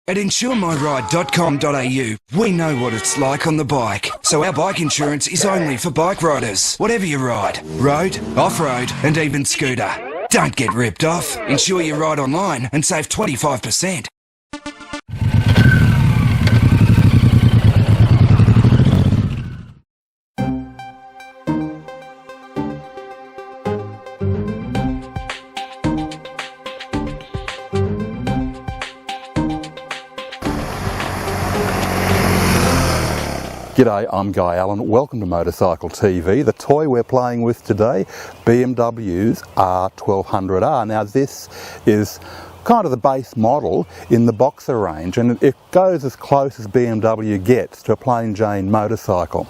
At insuremyride.com.au, we know what it's like on the bike. So our bike insurance is only for bike riders. Whatever you ride, road, off-road and even scooter. Don't get ripped off. Insure your ride online and save 25%. G'day, I'm Guy Allen. Welcome to Motorcycle TV. The toy we're playing with today, BMW's R1200R. Now this is kind of the base model in the Boxer range, and it goes as close as BMW gets to a plain Jane motorcycle.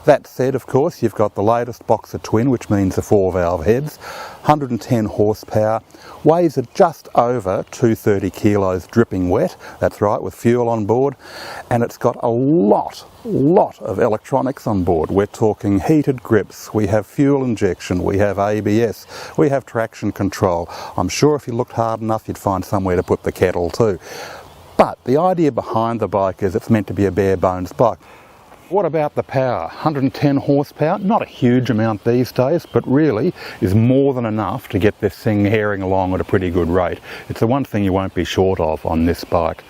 That said, of course, you've got the latest Boxer twin, which means the 4-valve heads, 110 horsepower, weighs at just over 230 kilos dripping wet, that's right, with fuel on board, and it's got a lot of electronics on board. We're talking heated grips, we have fuel injection, we have ABS, we have traction control. I'm sure if you looked hard enough you'd find somewhere to put the kettle too. But the idea behind the bike is it's meant to be a bare bones bike. What about the power? 110 horsepower, not a huge amount these days, but really is more than enough to get this thing herring along at a pretty good rate. It's the one thing you won't be short of on this bike.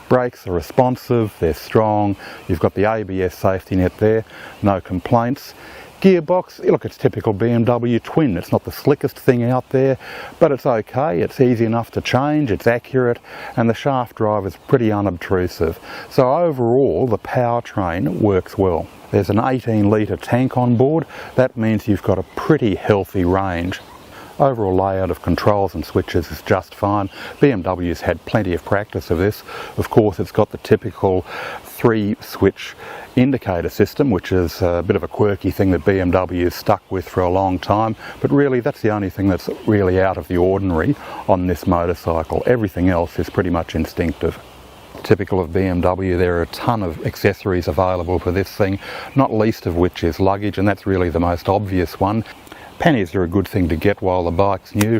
Brakes are responsive, they're strong, you've got the ABS safety net there, no complaints. Gearbox, look, it's typical BMW twin. It's not the slickest thing out there, but it's okay. It's easy enough to change, it's accurate, and the shaft drive is pretty unobtrusive. So overall, the powertrain works well. There's an 18-litre tank on board. That means you've got a pretty healthy range. Overall layout of controls and switches is just fine. BMW's had plenty of practice of this. Of course, it's got the typical 3-switch indicator system, which is a bit of a quirky thing that BMW has stuck with for a long time, but really that's the only thing that's really out of the ordinary on this motorcycle. Everything else is pretty much instinctive. Typical of BMW, there are a ton of accessories available for this thing, not least of which is luggage, and that's really the most obvious one. Panniers are a good thing to get while the bike's new.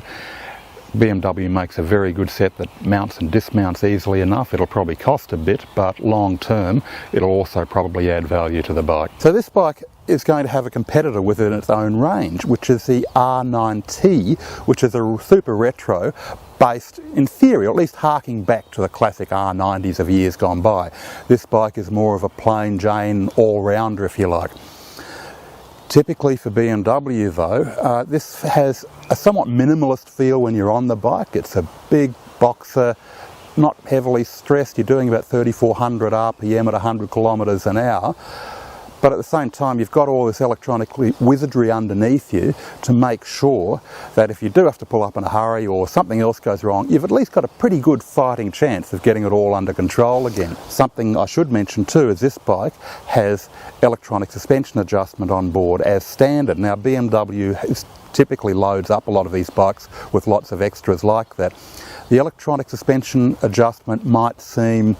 BMW makes a very good set that mounts and dismounts easily enough. It'll probably cost a bit, but long term it'll also probably add value to the bike. So this bike is going to have a competitor within its own range, which is the R9T, which is a super retro based in theory, or at least harking back to the classic R90s of years gone by. This bike is more of a plain Jane all-rounder, if you like. Typically for BMW though, this has a somewhat minimalist feel when you're on the bike. It's a big Boxer, not heavily stressed. You're doing about 3,400 RPM at 100 kilometres an hour. But at the same time, you've got all this electronic wizardry underneath you to make sure that if you do have to pull up in a hurry or something else goes wrong, you've at least got a pretty good fighting chance of getting it all under control again. Something I should mention too is this bike has electronic suspension adjustment on board as standard. Now BMW typically loads up a lot of these bikes with lots of extras like that. The electronic suspension adjustment might seem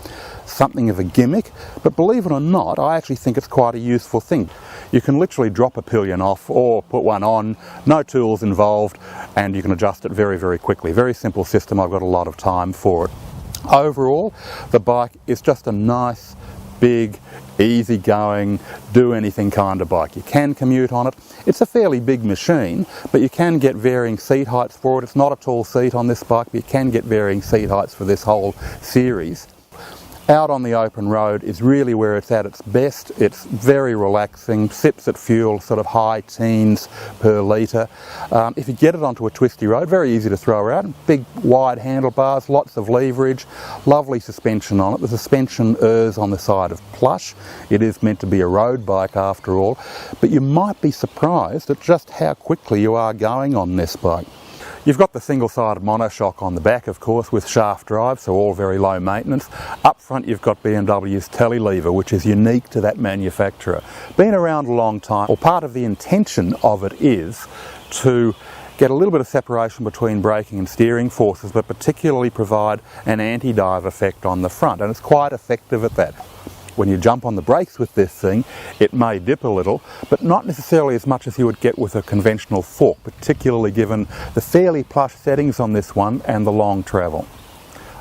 something of a gimmick, but believe it or not, I actually think it's quite a useful thing. You can literally drop a pillion off or put one on, no tools involved, and you can adjust it very, very quickly. Very simple system, I've got a lot of time for it. Overall, the bike is just a nice, big, easy-going, do-anything kind of bike. You can commute on it. It's a fairly big machine, but you can get varying seat heights for it. It's not a tall seat on this bike, but you can get varying seat heights for this whole series. Out on the open road is really where it's at its best. It's very relaxing, sips at fuel, sort of high teens per litre. If you get it onto a twisty road, very easy to throw around. Big wide handlebars, lots of leverage, lovely suspension on it. The suspension errs on the side of plush. It is meant to be a road bike after all, but you might be surprised at just how quickly you are going on this bike. You've got the single-sided monoshock on the back, of course, with shaft drive, so all very low maintenance. Up front you've got BMW's telelever, which is unique to that manufacturer. Been around a long time. Well, part of the intention of it is to get a little bit of separation between braking and steering forces, but particularly provide an anti-dive effect on the front, and it's quite effective at that. When you jump on the brakes with this thing, it may dip a little, but not necessarily as much as you would get with a conventional fork, particularly given the fairly plush settings on this one and the long travel.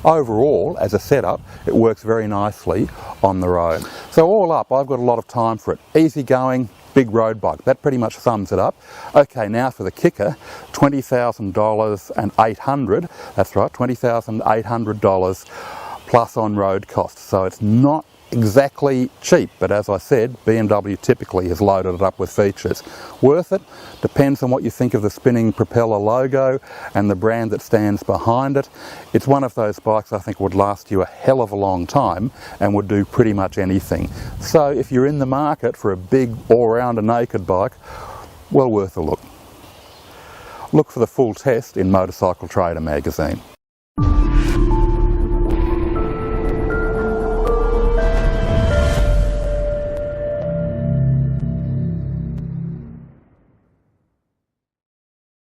overall, as a setup, it works very nicely on the road. So all up, I've got a lot of time for it. Easy going, big road bike. That pretty much sums it up. Okay, now for the kicker, $20,000 and $800. That's right, $20,800 plus on-road costs. So it's not exactly cheap, but as I said, BMW typically has loaded it up with features. Worth it? Depends on what you think of the spinning propeller logo and the brand that stands behind it. It's one of those bikes I think would last you a hell of a long time and would do pretty much anything. So if you're in the market for a big all-rounder naked bike, well worth a look. Look for the full test in Motorcycle Trader magazine.